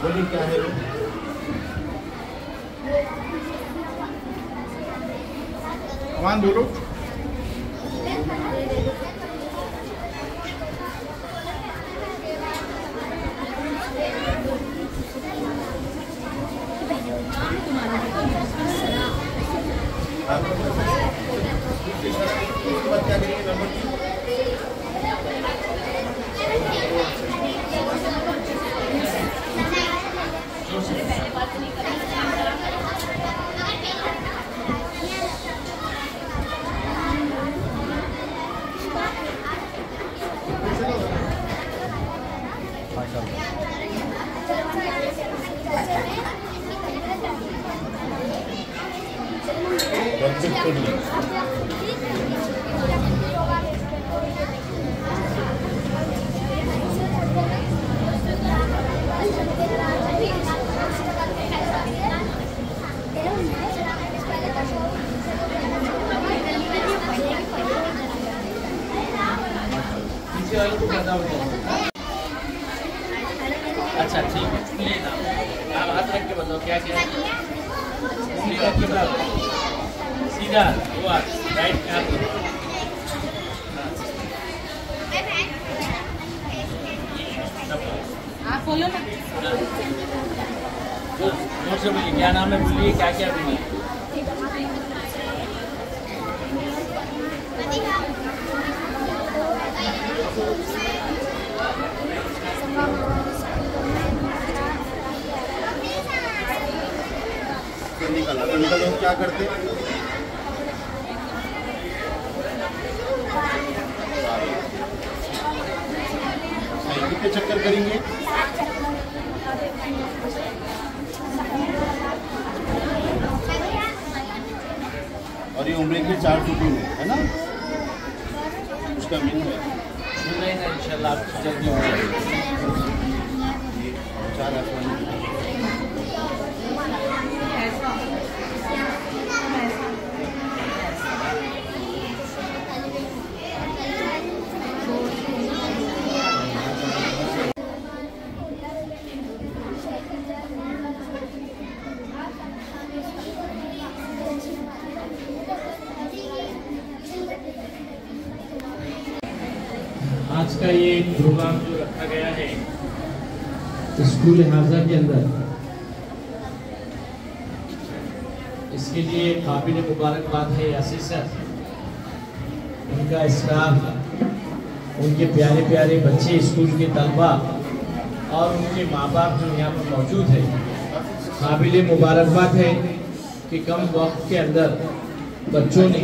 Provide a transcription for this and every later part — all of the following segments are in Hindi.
बोलिए क्या है वो? कमान बोलो। उसके बाद क्या करेंगे? नंबर 3 अच्छा ठीक है, सुनिए ना, आप हाथ रख के बताओ क्या क्या है। उंगली रख के बताओ, सीधा वो राइट हाथ। आप बोलो ना। जोर से बोलिए, क्या नाम है बोलिए, क्या क्या बोलिए। निकल क्या करते? कितने चक्कर करेंगे? और ये उम्र के 4 टुकड़े में है ना, उसका मीन है इंशाल्लाह आप जल्दी हो जाएगा। 4 आसमान आज का ये प्रोग्राम जो रखा गया है स्कूल हाजा के अंदर, इसके लिए काबिल मुबारकबाद है यासिर सर, उनका स्टाफ, उनके प्यारे प्यारे बच्चे, स्कूल के तलबा और उनके माँ बाप जो यहाँ पर मौजूद है। काबिल मुबारकबाद है कि कम वक्त के अंदर बच्चों ने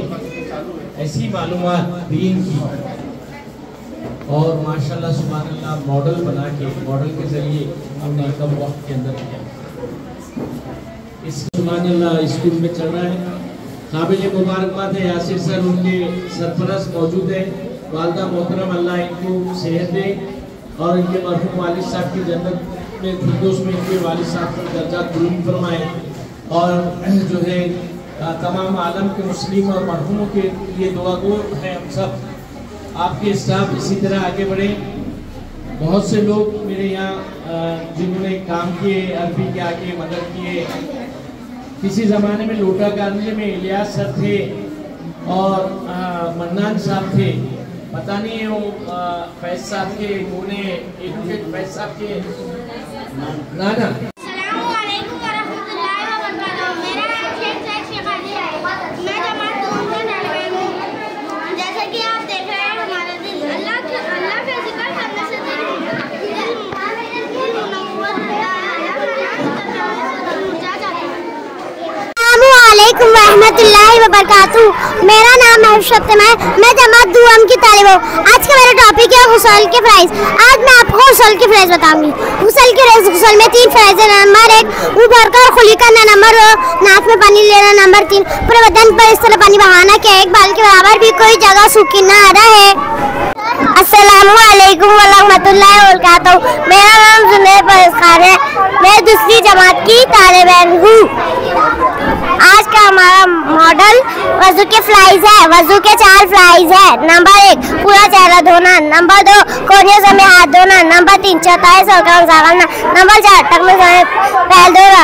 ऐसी मालूमात दीन की और माशाल्लाह सुभान अल्लाह मॉडल बना के, मॉडल के जरिए हमने कम वक्त के अंदर किया। इस सुभान अल्लाह स्कूल में चल रहा है। काबिल मुबारकबाद है यासिर सर, उनके सरपरस्त मौजूद है। वालदा मोहतरम, अल्लाह इनको सेहत दे और इनके मरहूम वालिद साहब की जन्नत में फिरदौस में इनके वालिद साहब का दर्जा बुलंद फरमाए और जो है तमाम आलम के मुस्लिम और मरहूमों के लिए दुआ गो है हम सब। आपके स्टाफ इसी तरह आगे बढ़े। बहुत से लोग मेरे यहाँ जिन्होंने काम किए, अरबी के आगे मदद किए। किसी ज़माने में लोटा कारने में इलियास सर थे और मन्नान साहब थे, पता नहीं वो फैज साहब के उन्होंने फैज साहब के नाना। रहमतुल्लाहि व बरकातहू। मेरा नाम है शब्दमय, मैं जमात दुआम की तालिब हूँ। आज का मेरा टॉपिक है गुसल के फ्राइज। आज मैं आपको गुसल के फ्राइज बताऊंगी। गुसल में 3 फ्राइज है। नंबर 1 मुँह भरकर खुली करना, नंबर 2 नाक में पानी लेना, नंबर 3 पूरे बदन पर इस तरह पानी बहाना कि 1 बाल के बराबर भी कोई जगह सूखी ना रहे। अस्सलामुअलैकुम वरहमतुल्लाहि वबरकातुहू। मेरा नाम जुनैद परवेज़ खान है, मैं दूसरी जमात की तालिब हूँ। आज का हमारा मॉडल वजू के फ्लाइज है। वजू के 4 फ्लाइज प्राइज है। नंबर 1 पूरा चेहरा धोना, नंबर 2 कोहनियों से हाथ धोना, नंबर 3 चौथाई से करना, नंबर 4 टक में पैर धोना।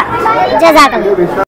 जज़ाकल्लाह।